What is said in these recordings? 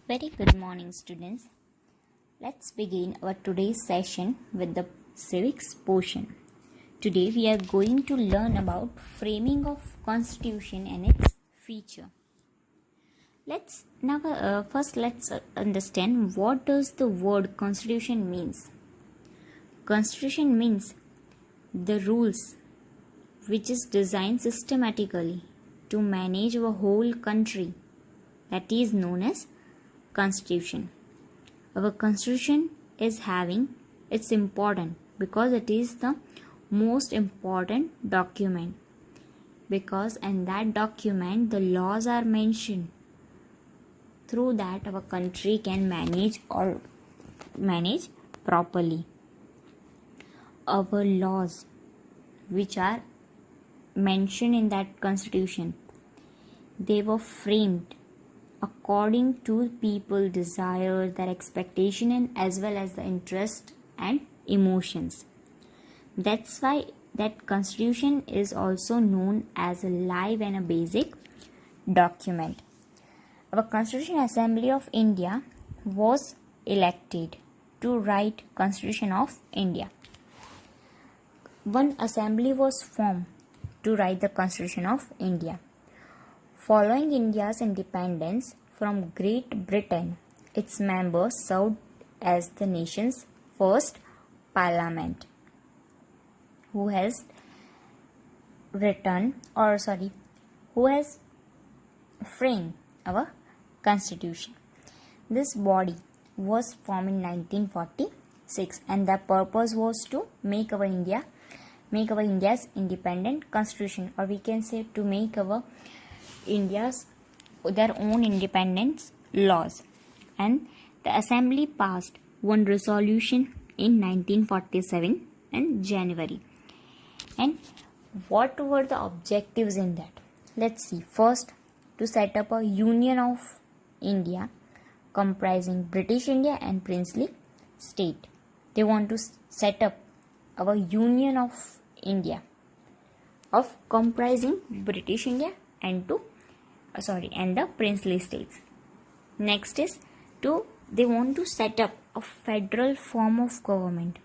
Very good morning, students. Let's begin our today's session with the civics portion. Today we are going to learn about framing of constitution and its feature. Let's understand what does the word constitution means. Constitution means the rules which is designed systematically to manage our whole country, that is known as constitution. Our constitution is it's important because it is the most important document, because in that document the laws are mentioned. Through that our country can manage properly. Our laws which are mentioned in that constitution, they were framed according to people desire, their expectation, and as well as the interest and emotions. That's why that constitution is also known as a live and a basic document. Our Constitution Assembly of India was elected to write Constitution of India. One assembly was formed to write the Constitution of India. Following India's independence from Great Britain, its members served as the nation's first parliament, who has framed our constitution. This body was formed in 1946, and the purpose was to make our India's independent constitution, or we can say to make our their own independence laws. And the assembly passed one resolution in 1947 in January. And what were the objectives in that? Let's see. First, to set up a union of India comprising British India and princely state. They want to set up our union of India of comprising British India and the princely states. Next is they want to set up a federal form of government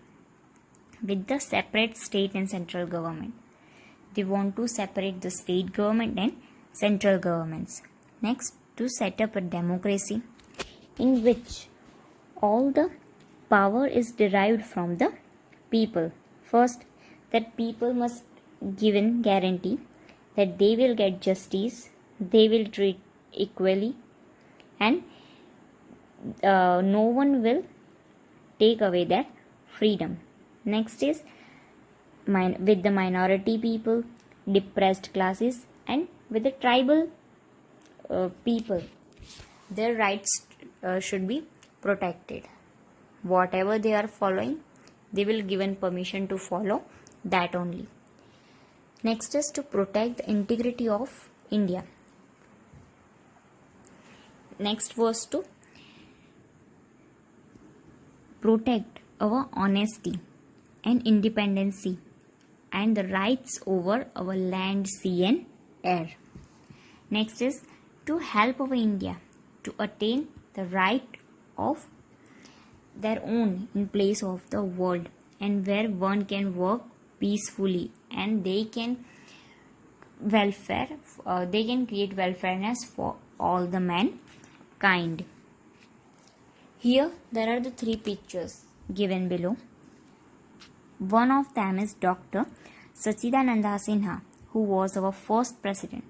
with the separate state and central government. They want to separate the state government and central governments. Next, to set up a democracy in which all the power is derived from the people. First, that people must given guarantee that they will get justice, they will treat equally, and no one will take away their freedom. Next is with the minority people, depressed classes, and with the tribal people, their rights should be protected. Whatever they are following, they will given permission to follow that only. Next is to protect the integrity of India. Next was to protect our honesty and independency and the rights over our land, sea and air. Next is to help our India to attain the right of their own in place of the world, and where one can work peacefully and they can create welfareness for all the mankind. Here there are the three pictures given below. One of them is Dr. Sachidananda Sinha, who was our first president,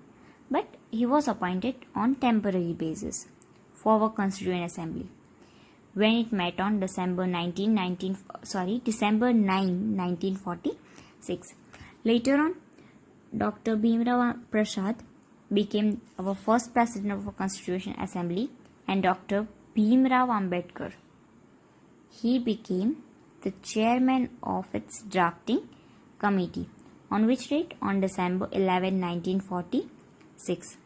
but he was appointed on temporary basis for our Constituent Assembly when it met on December 9, 1946. Later on, Dr. Bhimrao Prasad became our first president of our Constituent Assembly, and Dr. Bhimrao Ambedkar, he became the chairman of its drafting committee. On which date? On December 11, 1946.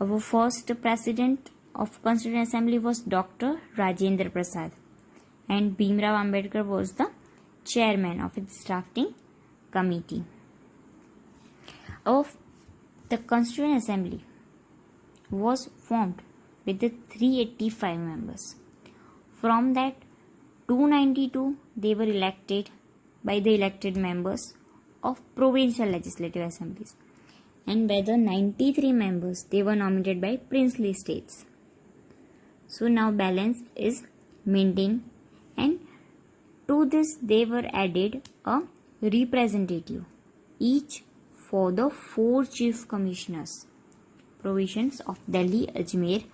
Our first president of Constituent Assembly was Dr. Rajendra Prasad, and Bhimrao Ambedkar was the chairman of its drafting committee. The Constituent Assembly was formed with the 385 members. From that, 292 they were elected by the elected members of provincial legislative assemblies, and by the 93 members they were nominated by princely states. So now balance is maintained, and to this they were added a representative, each for the 4 chief commissioners, provisions of Delhi, Ajmer,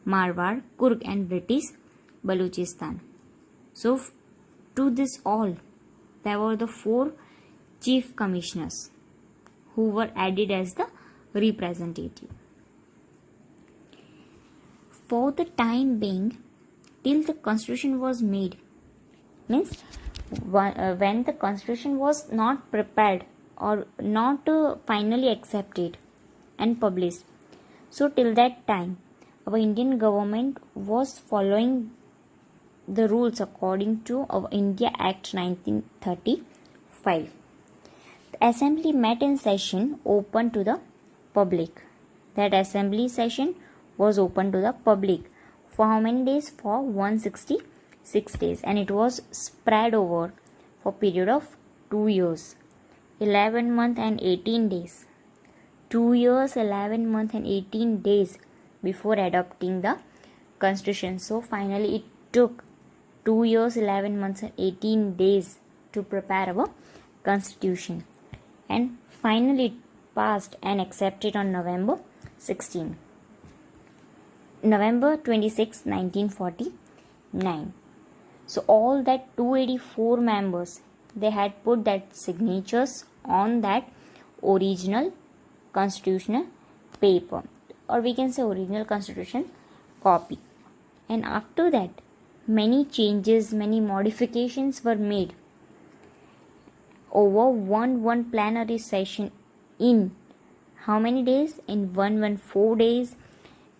Marwar, Kurg and British Balochistan. So to this all, there were the 4 chief commissioners who were added as the representative. For the time being, till the constitution was made, means when the constitution was not prepared or not finally accepted and published, so till that time our Indian government was following the rules according to our India Act 1935. The assembly met in session open to the public. That assembly session was open to the public for how many days? For 166 days, and it was spread over for period of 2 years, 11 months and 18 days. 2 years, 11 months and 18 days before adopting the constitution. So finally it took 2 years, 11 months and 18 days to prepare our constitution, and finally it passed and accepted on November 26, 1949. So all that 284 members, they had put that signatures on that original constitutional paper, or we can say original constitution copy. And after that, many changes, many modifications were made over one plenary session in how many days? In 114 days.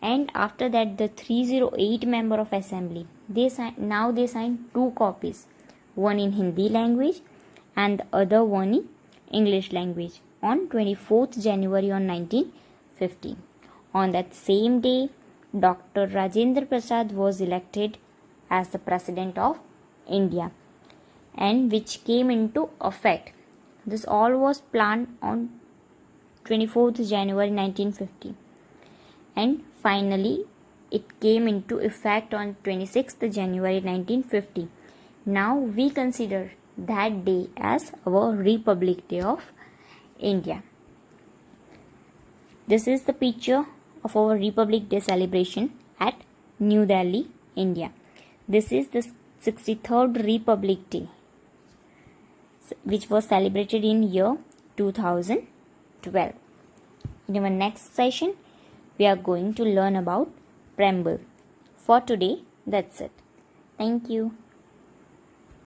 And after that, the 308 member of assembly, they signed 2 copies, one in Hindi language and the other one in English language, on 24th January on 1950. On that same day, Dr. Rajendra Prasad was elected as the President of India, and which came into effect. This all was planned on 24th January 1950, and finally it came into effect on 26th January 1950. Now we consider that day as our Republic Day of India. This is the picture of our Republic Day celebration at New Delhi, India. This is the 63rd Republic Day, which was celebrated in year 2012. In our next session, we are going to learn about preamble. For today, that's it. Thank you.